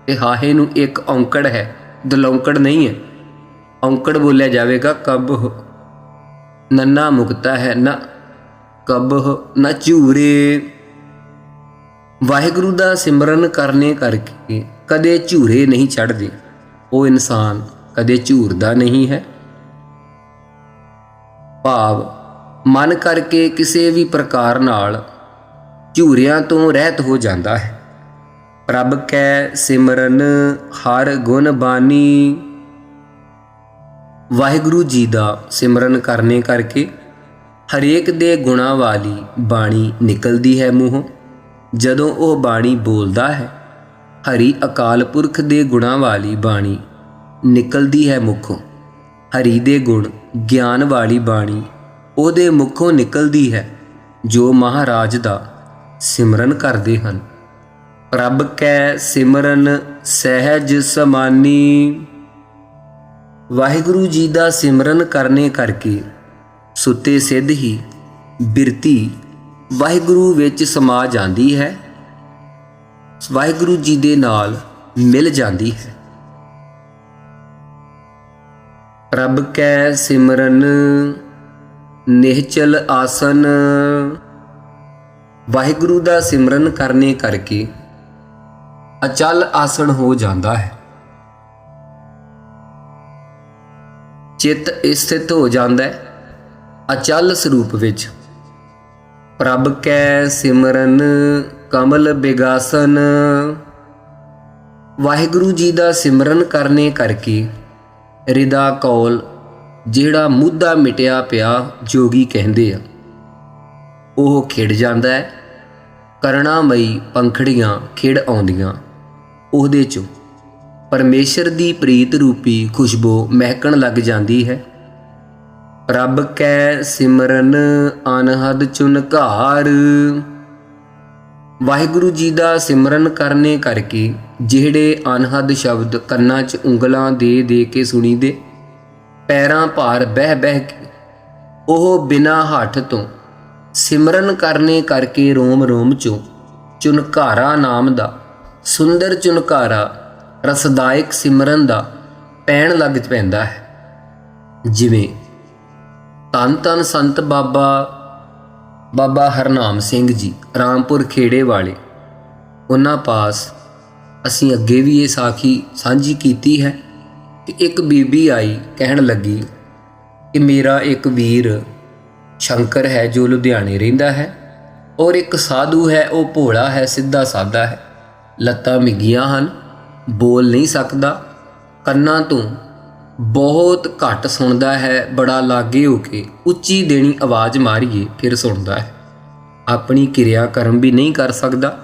ਤੇ ਹਾਹੇ ਨੂੰ ਇੱਕ ਔਂਕੜ ਹੈ, ਦਲੌਂਕੜ ਨਹੀਂ ਹੈ। ਔਂਕੜ ਬੋਲਿਆ ਜਾਵੇਗਾ ਕਬਹੁ। ਨੰਨਾ ਮੁਕਤਾ ਹੈ ਨਾ, ਕਬਹੁ ਨ ਝੂਰੇ। ਵਾਹਿਗੁਰੂ ਦਾ ਸਿਮਰਨ ਕਰਨੇ ਕਰਕੇ ਕਦੇ ਝੂਰੇ ਨਹੀਂ ਚੜ੍ਹਦੇ। ਉਹ ਇਨਸਾਨ ਕਦੇ ਝੂਰਦਾ ਨਹੀਂ ਹੈ। ਭਾਵ ਮਨ ਕਰਕੇ ਕਿਸੇ ਵੀ ਪ੍ਰਕਾਰ ਨਾਲ ਝੂਰਿਆਂ ਤੋਂ ਰਹਿਤ ਹੋ ਜਾਂਦਾ ਹੈ। ਪ੍ਰਭ ਕੈ ਸਿਮਰਨ ਹਰ ਗੁਣ ਬਾਣੀ। ਵਾਹਿਗੁਰੂ ਜੀ ਦਾ ਸਿਮਰਨ ਕਰਨੇ ਕਰਕੇ ਹਰੇਕ ਦੇ ਗੁਣਾਂ ਵਾਲੀ ਬਾਣੀ ਨਿਕਲਦੀ ਹੈ ਮੂੰਹੋਂ। ਜਦੋਂ ਉਹ ਬਾਣੀ ਬੋਲਦਾ ਹੈ, ਹਰੀ ਅਕਾਲ ਪੁਰਖ ਦੇ ਗੁਣਾਂ ਵਾਲੀ ਬਾਣੀ ਨਿਕਲਦੀ ਹੈ ਮੁਖੋਂ। ਹਰੀ ਦੇ ਗੁਣ ਗਿਆਨ ਵਾਲੀ ਬਾਣੀ ਉਹਦੇ ਮੁਖੋਂ ਨਿਕਲਦੀ ਹੈ, ਜੋ ਮਹਾਰਾਜ ਦਾ ਸਿਮਰਨ ਕਰਦੇ ਹਨ। ਪ੍ਰਭ ਕੈ ਸਿਮਰਨ ਸਹਿਜ ਸਮਾਨੀ। ਵਾਹਿਗੁਰੂ ਜੀ ਦਾ ਸਿਮਰਨ ਕਰਨੇ ਕਰਕੇ ਸੁੱਤੇ ਸਿੱਧ ਹੀ ਬਿਰਤੀ ਵਾਹਿਗੁਰੂ ਵਿੱਚ ਸਮਾ ਜਾਂਦੀ ਹੈ, ਵਾਹਿਗੁਰੂ ਜੀ ਦੇ ਨਾਲ ਮਿਲ ਜਾਂਦੀ ਹੈ। ਪ੍ਰਭ ਕੈ ਸਿਮਰਨ ਨਿਹਚਲ ਆਸਨ। ਵਾਹਿਗੁਰੂ ਦਾ ਸਿਮਰਨ ਕਰਨੇ ਕਰਕੇ ਅਚਲ ਆਸਣ ਹੋ ਜਾਂਦਾ ਹੈ। ਚਿੱਤ ਸਥਿਤ ਹੋ ਜਾਂਦਾ ਹੈ ਅਚਲ ਸਰੂਪ ਵਿੱਚ। ਪ੍ਰਭ ਕੈ ਸਿਮਰਨ ਕਮਲ ਬਿਗਾਸਨ। ਵਾਹਿਗੁਰੂ ਜੀ ਦਾ ਸਿਮਰਨ ਕਰਨੇ ਕਰਕੇ ਰਿਦਾ ਕੌਲ, ਜਿਹੜਾ ਮੁੱਦਾ ਮਿਟਿਆ ਪਿਆ ਜੋਗੀ ਕਹਿੰਦੇ ਆ, ਉਹ ਖਿੜ ਜਾਂਦਾ ਹੈ। ਕਰੁਣਾਮਈ ਪੰਖੜੀਆਂ ਖਿੜ ਆਉਂਦੀਆਂ ਉਹਦੇ 'ਚੋਂ। ਪਰਮੇਸ਼ਰ ਦੀ ਪ੍ਰੀਤ ਰੂਪੀ ਖੁਸ਼ਬੂ ਮਹਿਕਣ ਲੱਗ ਜਾਂਦੀ ਹੈ। ਪ੍ਰਭ ਕੈ ਸਿਮਰਨ ਅਨਹਦ ਚੁਨਕਾਰ। ਵਾਹਿਗੁਰੂ ਜੀ ਦਾ ਸਿਮਰਨ ਕਰਨੇ ਕਰਕੇ ਜਿਹੜੇ ਅਨਹਦ ਸ਼ਬਦ ਕੰਨਾਂ 'ਚ ਉਂਗਲਾਂ ਦੇ ਦੇ ਕੇ ਸੁਣੀਦੇ, ਪੈਰਾਂ ਭਾਰ ਬਹਿ ਬਹਿ ਕੇ ਉਹ ਬਿਨਾਂ ਹੱਠ ਤੋਂ ਸਿਮਰਨ ਕਰਨੇ ਕਰਕੇ ਰੋਮ ਰੋਮ 'ਚੋਂ ਚੁਨਕਾਰਾ ਨਾਮ ਦਾ ਸੁੰਦਰ ਚੁਨਕਾਰਾ ਰਸਦਾਇਕ ਸਿਮਰਨ ਦਾ ਪੈਣ ਲੱਗ ਪੈਂਦਾ ਹੈ। ਜਿਵੇਂ ਧੰਨ ਧੰਨ ਸੰਤ ਬਾਬਾ ਹਰਨਾਮ ਸਿੰਘ ਜੀ ਰਾਮਪੁਰ ਖੇੜੇ ਵਾਲੇ, ਉਹਨਾਂ ਪਾਸ ਅਸੀਂ ਅੱਗੇ ਵੀ ਇਹ ਸਾਖੀ ਸਾਂਝੀ ਕੀਤੀ ਹੈ ਕਿ ਇੱਕ ਬੀਬੀ ਆਈ, ਕਹਿਣ ਲੱਗੀ ਕਿ ਮੇਰਾ ਇੱਕ ਵੀਰ ਸ਼ੰਕਰ ਹੈ ਜੋ ਲੁਧਿਆਣੇ ਰਹਿੰਦਾ ਹੈ, ਔਰ ਇੱਕ ਸਾਧੂ ਹੈ, ਉਹ ਭੋਲਾ ਹੈ, ਸਿੱਧਾ ਸਾਦਾ ਹੈ, ਲੱਤਾਂ ਮਿੱਗੀਆਂ ਹਨ, ਬੋਲ ਨਹੀਂ ਸਕਦਾ, ਕੰਨਾਂ ਤੋਂ ਬਹੁਤ ਘੱਟ ਸੁਣਦਾ ਹੈ, ਬੜਾ ਲਾਗੇ ਹੋ ਕੇ ਉੱਚੀ ਦੇਣੀ ਆਵਾਜ਼ ਮਾਰੀਏ ਫਿਰ ਸੁਣਦਾ ਹੈ, ਆਪਣੀ ਕਿਰਿਆ ਕਰਮ ਵੀ ਨਹੀਂ ਕਰ ਸਕਦਾ।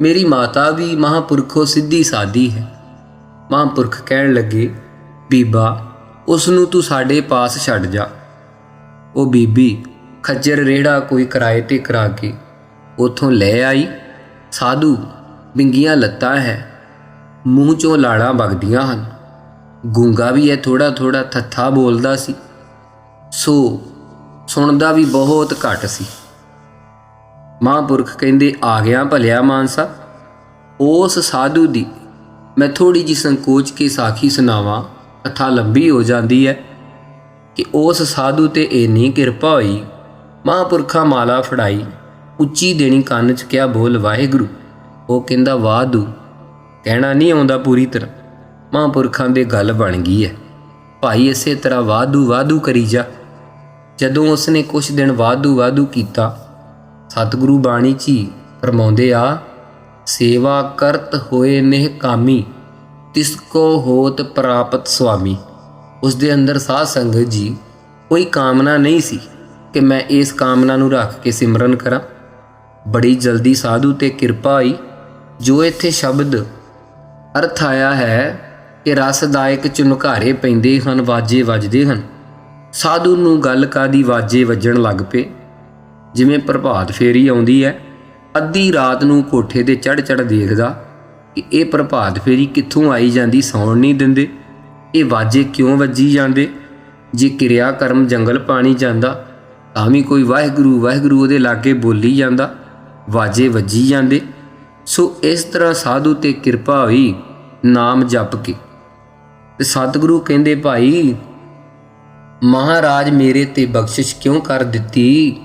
ਮੇਰੀ ਮਾਤਾ ਵੀ ਮਹਾਂਪੁਰਖੋਂ ਸਿੱਧੀ ਸਾਦੀ ਹੈ। ਮਹਾਂਪੁਰਖ ਕਹਿਣ ਲੱਗੇ, ਬੀਬਾ ਉਸ ਨੂੰ ਤੂੰ ਸਾਡੇ ਪਾਸ ਛੱਡ ਜਾ। ਉਹ ਬੀਬੀ ਖੱਜਰ ਰੇੜਾ ਕੋਈ ਕਿਰਾਏ 'ਤੇ ਕਰਾ ਕੇ ਉੱਥੋਂ ਲੈ ਆਈ। ਸਾਧੂ ਵਿੰਗੀਆਂ ਲੱਤਾਂ ਹੈ, ਮੂੰਹ 'ਚੋਂ ਲਾਲਾਂ ਵਗਦੀਆਂ ਹਨ, ਗੂੰਗਾ ਵੀ ਹੈ, ਥੋੜ੍ਹਾ ਥੋੜ੍ਹਾ ਥੱਥਾ ਬੋਲਦਾ ਸੀ, ਸੋ ਸੁਣਦਾ ਵੀ ਬਹੁਤ ਘੱਟ ਸੀ। ਮਹਾਂਪੁਰਖ ਕਹਿੰਦੇ, ਆ ਗਿਆ ਭਲਿਆ ਮਾਨਸਾ। ਉਸ ਸਾਧੂ ਦੀ ਮੈਂ ਥੋੜ੍ਹੀ ਜਿਹੀ ਸੰਕੋਚ ਕੇ ਸਾਖੀ ਸੁਣਾਵਾਂ, ਕਥਾ ਲੰਬੀ ਹੋ ਜਾਂਦੀ ਹੈ ਕਿ ਉਸ ਸਾਧੂ 'ਤੇ ਇੰਨੀ ਕਿਰਪਾ ਹੋਈ, ਮਹਾਂਪੁਰਖਾਂ ਮਾਲਾ ਫੜਾਈ, ਉੱਚੀ ਦੇਣੀ ਕੰਨ 'ਚ ਕਿਹਾ, ਬੋਲ ਵਾਹਿਗੁਰੂ। ਉਹ ਕਹਿੰਦਾ, ਵਾਧੂ ਕਹਿਣਾ ਨਹੀਂ ਆਉਂਦਾ ਪੂਰੀ ਤਰ੍ਹਾਂ। ਮਹਾਂਪੁਰਖਾਂ ਦੇ ਗੱਲ ਬਣ ਗਈ ਹੈ, ਭਾਈ ਇਸੇ ਤਰ੍ਹਾਂ ਵਾਧੂ ਵਾਧੂ ਕਰੀ ਜਾ। ਜਦੋਂ ਉਸਨੇ ਕੁਛ ਦਿਨ ਵਾਧੂ ਕੀਤਾ, ਸਤਿਗੁਰੂ ਬਾਣੀ 'ਚ ਹੀ ਫਰਮਾਉਂਦੇ ਆ, ਸੇਵਾ ਕਰਤ ਹੋਏ ਨਿਹਕਾਮੀ ਤਿਸ ਕੋ ਹੋਤ ਪ੍ਰਾਪਤ ਸੁਆਮੀ। ਉਸ ਦੇ ਅੰਦਰ ਸਾਧ ਸੰਗਤ ਜੀ ਕੋਈ ਕਾਮਨਾ ਨਹੀਂ ਸੀ ਕਿ ਮੈਂ ਇਸ ਕਾਮਨਾ ਨੂੰ ਰੱਖ ਕੇ ਸਿਮਰਨ ਕਰਾਂ। ਬੜੀ ਜਲਦੀ ਸਾਧੂ 'ਤੇ ਕਿਰਪਾ ਹੋਈ। ਜੋ ਇੱਥੇ ਸ਼ਬਦ ਅਰਥ ਆਇਆ ਹੈ ਕਿ ਰਸਦਾਇਕ ਚੁਨਕਾਰੇ ਪੈਂਦੇ ਹਨ, ਵਾਜੇ ਵੱਜਦੇ ਹਨ, ਸਾਧੂ ਨੂੰ ਗੱਲ ਕਾਦੀ ਵਾਜੇ ਵੱਜਣ ਲੱਗ ਪਏ। ਜਿਵੇਂ ਪ੍ਰਭਾਤ ਫੇਰੀ ਆਉਂਦੀ ਹੈ, ਅੱਧੀ ਰਾਤ ਨੂੰ ਕੋਠੇ 'ਤੇ ਚੜ੍ਹ ਦੇਖਦਾ ਕਿ ਇਹ ਪ੍ਰਭਾਤ ਫੇਰੀ ਕਿੱਥੋਂ ਆਈ ਜਾਂਦੀ, ਸੌਣ ਨਹੀਂ ਦਿੰਦੇ, ਇਹ ਵਾਜੇ ਕਿਉਂ ਵੱਜੀ ਜਾਂਦੇ। ਜੇ ਕਿਰਿਆ ਕਰਮ ਜੰਗਲ ਪਾਣੀ ਜਾਂਦਾ ਤਾਂ ਵੀ ਕੋਈ ਵਾਹਿਗੁਰੂ ਵਾਹਿਗੁਰੂ ਉਹਦੇ ਲਾਗੇ ਬੋਲੀ ਜਾਂਦਾ, ਵਾਜੇ ਵੱਜੀ ਜਾਂਦੇ। ਸੋ ਇਸ ਤਰ੍ਹਾਂ ਸਾਧੂ 'ਤੇ ਕਿਰਪਾ ਹੋਈ ਨਾਮ ਜਪ ਕੇ। ਤੇ ਸਤਿਗੁਰੂ ਕਹਿੰਦੇ, ਭਾਈ ਮਹਾਰਾਜ ਮੇਰੇ 'ਤੇ ਬਖਸ਼ਿਸ਼ ਕਿਉਂ ਕਰ ਦਿੱਤੀ।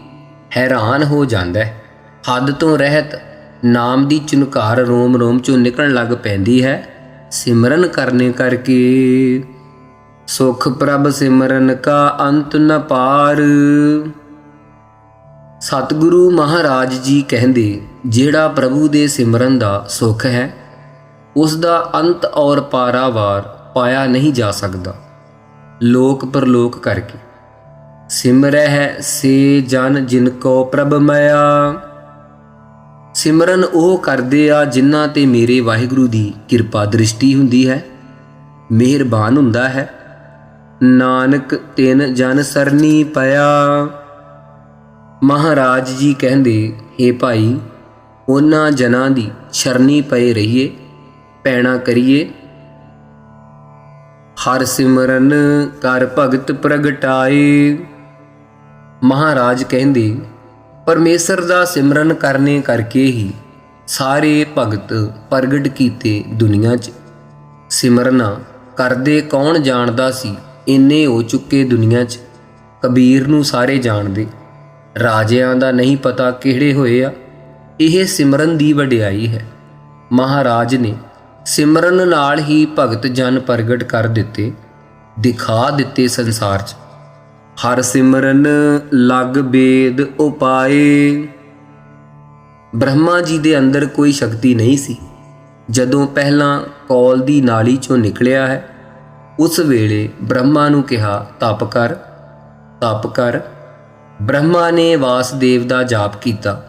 ਹੈਰਾਨ ਹੋ ਜਾਂਦਾ ਹੈ। ਹੱਦ ਤੋਂ ਰਹਿਤ ਨਾਮ ਦੀ ਚੁਨਕਾਰ ਰੋਮ ਰੋਮ 'ਚੋਂ ਨਿਕਲਣ ਲੱਗ ਪੈਂਦੀ ਹੈ ਸਿਮਰਨ ਕਰਨੇ ਕਰਕੇ। ਸੁਖ ਪ੍ਰਭ ਸਿਮਰਨ ਕਾ ਅੰਤ ਨ ਪਾਰ। ਸਤਿਗੁਰੂ ਮਹਾਰਾਜ ਜੀ ਕਹਿੰਦੇ, ਜਿਹੜਾ ਪ੍ਰਭੂ ਦੇ ਸਿਮਰਨ ਦਾ ਸੁਖ ਹੈ ਉਸ ਦਾ ਅੰਤ ਔਰ ਪਾਰਾਵਾਰ ਪਾਇਆ ਨਹੀਂ ਜਾ ਸਕਦਾ। ਲੋਕ ਪਰਲੋਕ ਕਰਕੇ ਸਿਮਰੈ ਹੈ ਸੇ ਜਨ ਜਿਨ ਕੋ ਪ੍ਰਭ ਮਇਆ। ਸਿਮਰਨ ਉਹ ਕਰਦੇ ਆ ਜਿਨ੍ਹਾਂ 'ਤੇ ਮੇਰੇ ਵਾਹਿਗੁਰੂ ਦੀ ਕਿਰਪਾ ਦ੍ਰਿਸ਼ਟੀ ਹੁੰਦੀ ਹੈ, ਮਿਹਰਬਾਨ ਹੁੰਦਾ ਹੈ। ਨਾਨਕ ਤਿਨ ਜਨ ਸਰਨੀ ਪਿਆ। ਮਹਾਰਾਜ ਜੀ ਕਹਿੰਦੇ, ਹੇ ਭਾਈ ਉਹਨਾਂ ਜਨਾਂ ਦੀ ਸ਼ਰਨੀ ਪਏ ਰਹੀਏ, ਪੈਣਾ ਕਰੀਏ। ਹਰ ਸਿਮਰਨ ਕਰ ਭਗਤ ਪ੍ਰਗਟਾਏ। ਮਹਾਰਾਜ ਕਹਿੰਦੇ, ਪਰਮੇਸ਼ਰ ਦਾ ਸਿਮਰਨ ਕਰਨੇ ਕਰਕੇ ਹੀ ਸਾਰੇ ਭਗਤ ਪ੍ਰਗਟ ਕੀਤੇ ਦੁਨੀਆ 'ਚ। ਸਿਮਰਨਾ ਕਰਦੇ ਕੌਣ ਜਾਣਦਾ ਸੀ, ਇੰਨੇ ਹੋ ਚੁੱਕੇ ਦੁਨੀਆ 'ਚ। ਕਬੀਰ ਨੂੰ ਸਾਰੇ ਜਾਣਦੇ, ਰਾਜਿਆਂ ਦਾ ਨਹੀਂ ਪਤਾ ਕਿਹੜੇ ਹੋਏ ਆ। ਇਹ ਸਿਮਰਨ ਦੀ ਵਡਿਆਈ ਹੈ। ਮਹਾਰਾਜ ਨੇ ਸਿਮਰਨ ਨਾਲ ਹੀ ਭਗਤ ਜਨ ਪ੍ਰਗਟ ਕਰ ਦਿੱਤੇ, ਦਿਖਾ ਦਿੱਤੇ ਸੰਸਾਰ 'ਚ। ਹਰ ਸਿਮਰਨ ਲਗ ਬੇਦ ਉਪਾਏ। ਬ੍ਰਹਮਾ ਜੀ ਦੇ ਅੰਦਰ ਕੋਈ ਸ਼ਕਤੀ ਨਹੀਂ ਸੀ। ਜਦੋਂ ਪਹਿਲਾਂ ਕੌਲ ਦੀ ਨਾਲੀ 'ਚੋਂ ਨਿਕਲਿਆ ਹੈ, ਉਸ ਵੇਲੇ ਬ੍ਰਹਮਾ ਨੂੰ ਕਿਹਾ, ਤਪ ਕਰ ਤਪ ਕਰ। ਬ੍ਰਹਮਾ ਨੇ ਵਾਸਦੇਵ ਦਾ ਜਾਪ ਕੀਤਾ।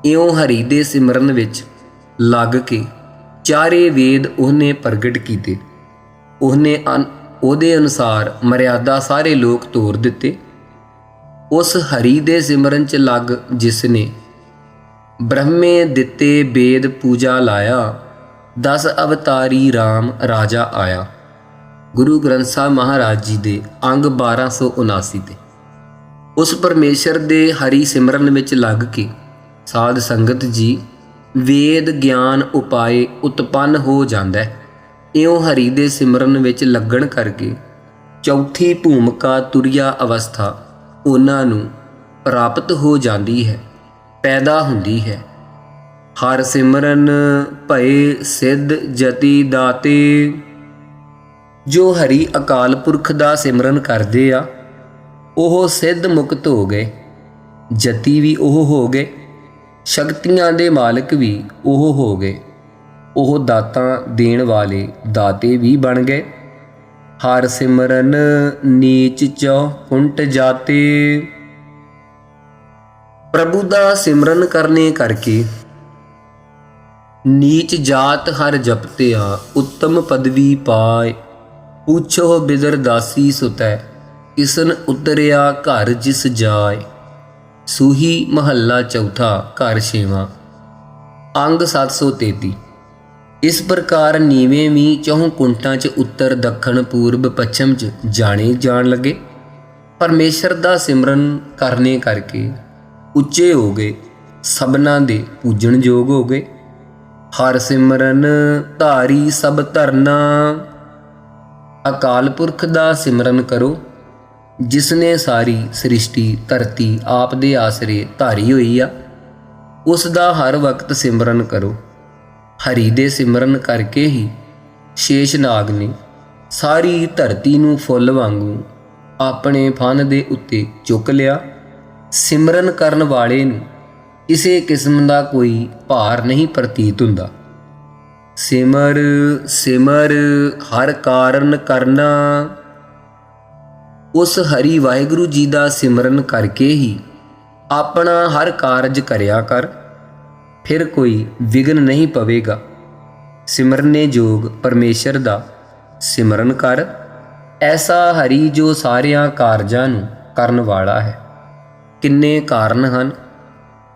ਇਉਂ ਹਰੀ ਦੇ ਸਿਮਰਨ ਵਿੱਚ ਲੱਗ ਕੇ ਚਾਰੇ ਵੇਦ ਉਹਨੇ ਪ੍ਰਗਟ ਕੀਤੇ। ਉਹਨੇ ਉਹਦੇ ਅਨੁਸਾਰ ਮਰਿਆਦਾ ਸਾਰੇ ਲੋਕ ਤੋਰ ਦਿੱਤੇ। ਉਸ ਹਰੀ ਦੇ ਸਿਮਰਨ ਚ ਲੱਗ ਜਿਸਨੇ ਬ੍ਰਹਮੇ ਦਿੱਤੇ ਬੇਦ ਪੂਜਾ ਲਾਇਆ। 10 ਅਵਤਾਰੀ RAM ਰਾਜਾ ਆਇਆ। ਗੁਰੂ ਗ੍ਰੰਥ ਸਾਹਿਬ ਮਹਾਰਾਜ ਜੀ ਦੇ ਅੰਗ 1279 ਤੇ ਉਸ ਪਰਮੇਸ਼ਰ ਦੇ ਹਰੀ ਸਿਮਰਨ ਵਿੱਚ ਲੱਗ ਕੇ ਸਾਧ ਸੰਗਤ ਜੀ ਵੇਦ ਗਿਆਨ ਉਪਾਏ ਉਤਪੰਨ ਹੋ ਜਾਂਦਾ ਹੈ। ਇਉਂ ਹਰੀ ਦੇ ਸਿਮਰਨ ਵਿੱਚ ਲੱਗਣ ਕਰਕੇ ਚੌਥੀ ਭੂਮਿਕਾ ਤੁਰਿਆ ਅਵਸਥਾ ਉਹਨਾਂ ਨੂੰ ਪ੍ਰਾਪਤ ਹੋ ਜਾਂਦੀ ਹੈ, ਪੈਦਾ ਹੁੰਦੀ ਹੈ। ਹਰ ਸਿਮਰਨ ਭਏ ਸਿੱਧ ਜਤੀ ਦਾਤੇ। ਜੋ ਹਰੀ ਅਕਾਲ ਪੁਰਖ ਦਾ ਸਿਮਰਨ ਕਰਦੇ ਆ ਉਹ ਸਿੱਧ ਮੁਕਤ ਹੋ ਗਏ, ਜਤੀ ਵੀ ਉਹ ਹੋ ਗਏ, ਸ਼ਕਤੀਆਂ ਦੇ ਮਾਲਕ ਵੀ ਉਹ ਹੋ ਗਏ, ਉਹ ਦਾਤਾਂ ਦੇਣ ਵਾਲੇ ਦਾਤੇ ਵੀ ਬਣ ਗਏ। ਹਰ ਸਿਮਰਨ ਨੀਚ ਚੋ ਕੁੰਟ ਜਾਤੇ। ਪ੍ਰਭੂ ਦਾ ਸਿਮਰਨ ਕਰਨੇ ਕਰਕੇ ਨੀਚ ਜਾਤ ਹਰ ਜਪਤਿਆ ਉੱਤਮ ਪਦਵੀ ਪਾਏ। ਪੁੱਛੋ ਬਿਦਰ ਦਾਸੀ ਸੁਤੈ ਕਿਸਨ ਉਤਰਿਆ ਘਰ ਜਿਸ ਜਾਏ। ਸੂਹੀ ਮਹੱਲਾ ਚੌਥਾ ਘਰ ਛੇਵਾਂ ਅੰਗ 733। ਇਸ ਪ੍ਰਕਾਰ ਨੀਵੇਂ ਵੀ ਚਹੁੰ ਕੁੰਟਾਂ 'ਚ ਉੱਤਰ ਦੱਖਣ ਪੂਰਬ ਪੱਛਮ 'ਚ ਜਾਣੇ ਜਾਣ ਲੱਗੇ। ਪਰਮੇਸ਼ਰ ਦਾ ਸਿਮਰਨ ਕਰਨੇ ਕਰਕੇ ਉੱਚੇ ਹੋ ਗਏ, ਸਭਨਾਂ ਦੇ ਪੂਜਣ ਯੋਗ ਹੋ ਗਏ। ਹਰ ਸਿਮਰਨ ਧਾਰੀ ਸਭ ਧਰਨਾ। ਅਕਾਲ ਪੁਰਖ ਦਾ ਸਿਮਰਨ ਕਰੋ ਜਿਸਨੇ ਸਾਰੀ ਸ੍ਰਿਸ਼ਟੀ ਧਰਤੀ ਆਪ ਦੇ ਆਸਰੇ ਧਾਰੀ ਹੋਈ ਆ। ਉਸ ਦਾ ਹਰ ਵਕਤ ਸਿਮਰਨ ਕਰੋ। ਹਰੀ ਦੇ ਸਿਮਰਨ ਕਰਕੇ ਹੀ ਸ਼ੇਸ਼ਨਾਗ ਨੇ ਸਾਰੀ ਧਰਤੀ ਨੂੰ ਫੁੱਲ ਵਾਂਗੂ ਆਪਣੇ ਫਨ ਦੇ ਉੱਤੇ ਚੁੱਕ ਲਿਆ। ਸਿਮਰਨ ਕਰਨ ਵਾਲੇ ਨੂੰ ਕਿਸੇ ਕਿਸਮ ਦਾ ਕੋਈ ਭਾਰ ਨਹੀਂ ਪ੍ਰਤੀਤ ਹੁੰਦਾ। ਸਿਮਰ ਸਿਮਰ ਹਰ ਕਾਰਨ ਕਰਨਾ। ਉਸ ਹਰੀ ਵਾਹਿਗੁਰੂ ਜੀ ਦਾ ਸਿਮਰਨ ਕਰਕੇ ਹੀ ਆਪਣਾ ਹਰ ਕਾਰਜ ਕਰਿਆ ਕਰ, ਫਿਰ ਕੋਈ ਵਿਘਨ ਨਹੀਂ ਪਵੇਗਾ। ਸਿਮਰਨੇ ਯੋਗ ਪਰਮੇਸ਼ਰ ਦਾ ਸਿਮਰਨ ਕਰ। ਐਸਾ ਹਰੀ ਜੋ ਸਾਰਿਆਂ ਕਾਰਜਾਂ ਨੂੰ ਕਰਨ ਵਾਲਾ ਹੈ। ਕਿੰਨੇ ਕਾਰਨ ਹਨ।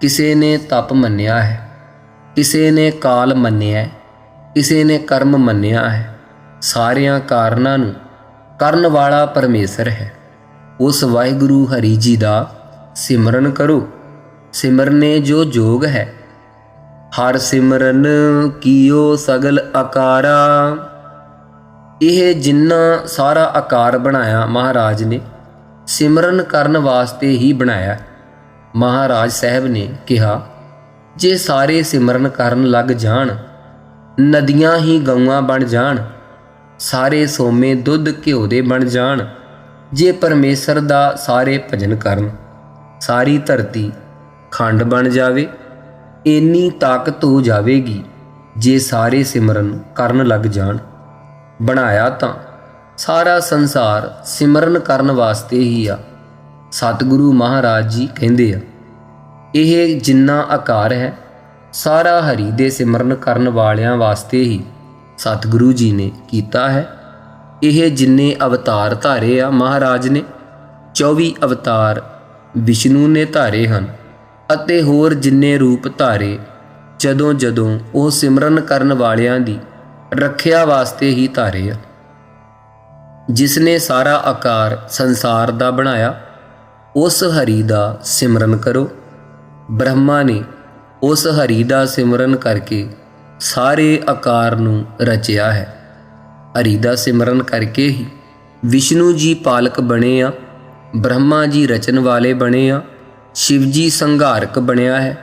ਕਿਸੇ ਨੇ ਤਪ ਮੰਨਿਆ ਹੈ, ਕਿਸੇ ਨੇ ਕਾਲ ਮੰਨਿਆ, ਕਿਸੇ ਨੇ ਕਰਮ ਮੰਨਿਆ ਹੈ। ਸਾਰਿਆਂ ਕਾਰਨਾਂ ਨੂੰ ਕਰਨ ਵਾਲਾ ਪਰਮੇਸ਼ਰ ਹੈ। ਉਸ ਵਾਹਿਗੁਰੂ ਹਰੀ ਜੀ ਦਾ ਸਿਮਰਨ ਕਰੋ। ਸਿਮਰਨੇ ਜੋ ਜੋਗ ਹੈ। ਹਰ ਸਿਮਰਨ ਕੀਓ ਸਗਲ ਆਕਾਰਾ। ਇਹ ਜਿੰਨਾ ਸਾਰਾ ਆਕਾਰ ਬਣਾਇਆ ਮਹਾਰਾਜ ਨੇ ਸਿਮਰਨ ਕਰਨ ਵਾਸਤੇ ਹੀ ਬਣਾਇਆ। ਮਹਾਰਾਜ ਸਾਹਿਬ ਨੇ ਕਿਹਾ, ਜੇ ਸਾਰੇ ਸਿਮਰਨ ਕਰਨ ਲੱਗ ਜਾਣ, ਨਦੀਆਂ ਹੀ ਗਊਆਂ ਬਣ ਜਾਣ, ਸਾਰੇ ਸੋਮੇ ਦੁੱਧ ਘਿਓ ਦੇ ਬਣ ਜਾਣ। ਜੇ ਪਰਮੇਸ਼ਰ ਦਾ ਸਾਰੇ ਭਜਨ ਕਰਨ, ਸਾਰੀ ਧਰਤੀ ਖੰਡ ਬਣ ਜਾਵੇ। ਇੰਨੀ ਤਾਕਤ ਹੋ ਜਾਵੇਗੀ ਜੇ ਸਾਰੇ ਸਿਮਰਨ ਕਰਨ ਲੱਗ ਜਾਣ। ਬਣਾਇਆ ਤਾਂ ਸਾਰਾ ਸੰਸਾਰ ਸਿਮਰਨ ਕਰਨ ਵਾਸਤੇ ਹੀ ਆ। ਸਤਿਗੁਰੂ ਮਹਾਰਾਜ ਜੀ ਕਹਿੰਦੇ ਆ, ਇਹ ਜਿੰਨਾ ਆਕਾਰ ਹੈ ਸਾਰਾ ਹਰੀ ਦੇ ਸਿਮਰਨ ਕਰਨ ਵਾਲਿਆਂ ਵਾਸਤੇ ਹੀ ਸਤਿਗੁਰੂ ਜੀ ਨੇ ਕੀਤਾ ਹੈ। ਇਹ ਜਿੰਨੇ ਅਵਤਾਰ ਧਾਰੇ ਆ ਮਹਾਰਾਜ ਨੇ, 24 ਅਵਤਾਰ ਵਿਸ਼ਨੂੰ ਨੇ ਧਾਰੇ ਹਨ ਅਤੇ ਹੋਰ ਜਿੰਨੇ ਰੂਪ ਧਾਰੇ ਜਦੋਂ ਜਦੋਂ ਉਹ ਸਿਮਰਨ ਕਰਨ ਵਾਲਿਆਂ ਦੀ ਰੱਖਿਆ ਵਾਸਤੇ ਹੀ ਧਾਰੇ ਆ। ਜਿਸ ਨੇ ਸਾਰਾ ਆਕਾਰ ਸੰਸਾਰ ਦਾ ਬਣਾਇਆ, ਉਸ ਹਰੀ ਦਾ ਸਿਮਰਨ ਕਰੋ। ਬ੍ਰਹਮਾ ਨੇ ਉਸ ਹਰੀ ਦਾ ਸਿਮਰਨ ਕਰਕੇ ਸਾਰੇ ਆਕਾਰ ਨੂੰ ਰਚਿਆ ਹੈ। ਹਰੀ ਦਾ ਸਿਮਰਨ ਕਰਕੇ ਹੀ ਵਿਸ਼ਨੂੰ ਜੀ ਪਾਲਕ ਬਣੇ ਆ, ਬ੍ਰਹਮਾ ਜੀ ਰਚਨ ਵਾਲੇ ਬਣੇ ਆ, ਸ਼ਿਵ ਜੀ ਸੰਘਾਰਕ ਬਣਿਆ ਹੈ।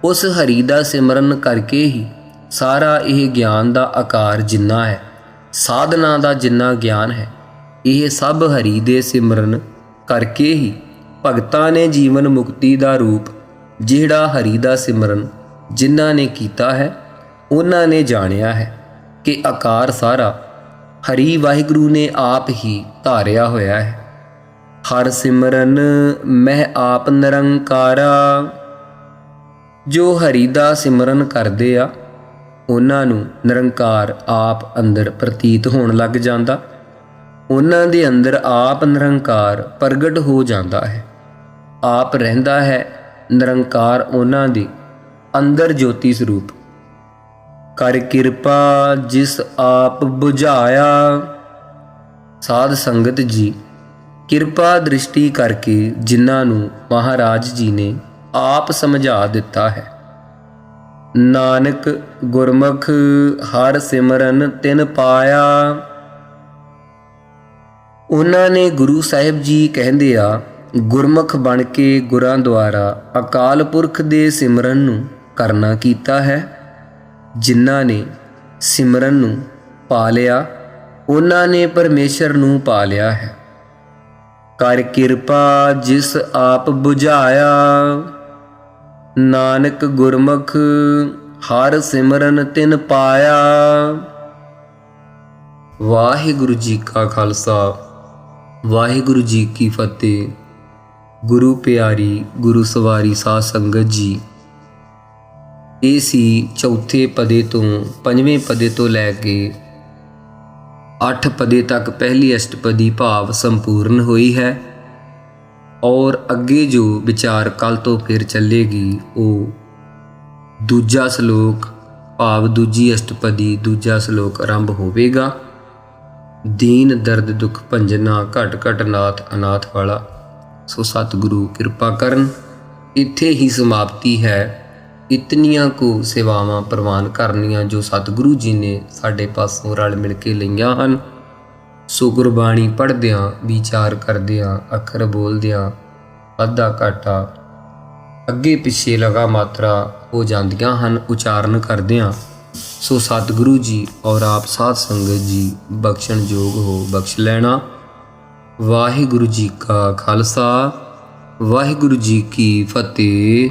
ਉਸ ਹਰੀ ਦਾ ਸਿਮਰਨ ਕਰਕੇ ਹੀ ਸਾਰਾ ਇਹ ਗਿਆਨ ਦਾ ਆਕਾਰ ਜਿੰਨਾ ਹੈ, ਸਾਧਨਾ ਦਾ ਜਿੰਨਾ ਗਿਆਨ ਹੈ, ਇਹ ਸਭ ਹਰੀ ਦੇ ਸਿਮਰਨ ਕਰਕੇ ਹੀ ਭਗਤਾਂ ਨੇ ਜੀਵਨ ਮੁਕਤੀ ਦਾ ਰੂਪ ਜਿਹੜਾ ਹਰੀ ਦਾ ਸਿਮਰਨ ਜਿਨ੍ਹਾਂ ਨੇ ਕੀਤਾ ਹੈ ਉਹਨਾਂ ਨੇ ਜਾਣਿਆ ਹੈ ਕਿ ਆਕਾਰ ਸਾਰਾ ਹਰੀ ਵਾਹਿਗੁਰੂ ਨੇ ਆਪ ਹੀ ਧਾਰਿਆ ਹੋਇਆ ਹੈ। ਹਰ ਸਿਮਰਨ ਮਹਿ ਆਪ ਨਿਰੰਕਾਰਾ। ਜੋ ਹਰੀ ਦਾ ਸਿਮਰਨ ਕਰਦੇ ਆ ਉਹਨਾਂ ਨੂੰ ਨਿਰੰਕਾਰ ਆਪ ਅੰਦਰ ਪ੍ਰਤੀਤ ਹੋਣ ਲੱਗ ਜਾਂਦਾ। ਉਹਨਾਂ ਦੇ ਅੰਦਰ ਆਪ ਨਿਰੰਕਾਰ ਪ੍ਰਗਟ ਹੋ ਜਾਂਦਾ ਹੈ। ਆਪ ਰਹਿੰਦਾ ਹੈ ਨਿਰੰਕਾਰ ਉਹਨਾਂ ਦੇ ਅੰਦਰ ਜੋਤੀ ਸਰੂਪ। ਕਰ ਕਿਰਪਾ ਜਿਸ ਆਪ ਬੁਝਾਇਆ। ਸਾਧ ਸੰਗਤ ਜੀ, ਕਿਰਪਾ ਦ੍ਰਿਸ਼ਟੀ ਕਰਕੇ ਜਿਨ੍ਹਾਂ ਨੂੰ ਮਹਾਰਾਜ ਜੀ ਨੇ ਆਪ ਸਮਝਾ ਦਿੱਤਾ ਹੈ। ਨਾਨਕ ਗੁਰਮੁਖ ਹਰ ਸਿਮਰਨ ਤਿਨ ਪਾਇਆ। ਉਹਨਾਂ ਨੇ ਗੁਰੂ ਸਾਹਿਬ ਜੀ ਕਹਿੰਦੇ ਆ ਗੁਰਮੁਖ ਬਣ ਕੇ ਗੁਰਾਂ ਦੁਆਰਾ ਅਕਾਲ ਪੁਰਖ ਦੇ ਸਿਮਰਨ ਨੂੰ ਕਰਨਾ ਕੀਤਾ ਹੈ। ਜਿਨ੍ਹਾਂ ਨੇ ਸਿਮਰਨ ਨੂੰ ਪਾ ਲਿਆ ਉਹਨਾਂ ਨੇ ਪਰਮੇਸ਼ਰ ਨੂੰ ਪਾ ਲਿਆ ਹੈ। ਕਰ ਕਿਰਪਾ ਜਿਸ ਆਪ ਬੁਝਾਇਆ। ਨਾਨਕ ਗੁਰਮੁਖ ਹਰ ਸਿਮਰਨ ਤਿਨ ਪਾਇਆ। ਵਾਹਿਗੁਰੂ ਜੀ ਕਾ ਖਾਲਸਾ, ਵਾਹਿਗੁਰੂ ਜੀ ਕੀ ਫਤਿਹ। ਗੁਰੂ ਪਿਆਰੀ ਗੁਰੂ ਸਵਾਰੀ ਸਾਧ ਸੰਗਤ ਜੀ, ਇਹ ਸੀ ਚੌਥੇ ਪਦੇ ਤੋਂ ਪੰਜਵੇਂ ਪਦੇ ਤੋਂ ਲੈ ਕੇ 8 ਪਦੇ ਤੱਕ ਪਹਿਲੀ ਅਸ਼ਟਪਦੀ ਭਾਵ ਸੰਪੂਰਨ ਹੋਈ ਹੈ। ਔਰ ਅੱਗੇ ਜੋ ਵਿਚਾਰ ਕੱਲ ਤੋਂ ਫਿਰ ਚੱਲੇਗੀ ਉਹ ਦੂਜਾ ਸ਼ਲੋਕ ਭਾਵ ਦੂਜੀ ਅਸ਼ਟਪਦੀ ਦੂਜਾ ਸ਼ਲੋਕ ਆਰੰਭ ਹੋਵੇਗਾ। ਦੀਨ ਦਰਦ ਦੁੱਖ ਭੰਜਨਾ ਘਟ ਘਟ ਨਾਥ ਅਨਾਥ ਵਾਲਾ। ਸੋ ਸਤਿਗੁਰੂ ਕਿਰਪਾ ਕਰਨ। ਇੱਥੇ ਹੀ ਸਮਾਪਤੀ ਹੈ। ਇਤਨੀਆਂ ਕੁ ਸੇਵਾਵਾਂ ਪ੍ਰਵਾਨ ਕਰਨੀਆਂ ਜੋ ਸਤਿਗੁਰੂ ਜੀ ਨੇ ਸਾਡੇ ਪਾਸੋਂ ਰਲ ਮਿਲ ਕੇ ਲਈਆਂ ਹਨ। ਸੋ ਗੁਰਬਾਣੀ ਪੜ੍ਹਦਿਆਂ ਵਿਚਾਰ ਕਰਦਿਆਂ ਅੱਖਰ ਬੋਲਦਿਆਂ ਅੱਧਾ ਘਾਟਾ ਅੱਗੇ ਪਿੱਛੇ ਲਗਾ ਮਾਤਰਾ ਹੋ ਜਾਂਦੀਆਂ ਹਨ ਉਚਾਰਨ ਕਰਦਿਆਂ। ਸੋ ਸਤਿਗੁਰੂ ਜੀ ਔਰ ਆਪ ਸਾਧ ਸੰਗਤ ਜੀ ਬਖਸ਼ਣ ਯੋਗ ਹੋ ਬਖਸ਼ ਲੈਣਾ। ਵਾਹਿਗੁਰੂ ਜੀ ਕਾ ਖਾਲਸਾ, ਵਾਹਿਗੁਰੂ ਜੀ ਕੀ ਫਤਿਹ।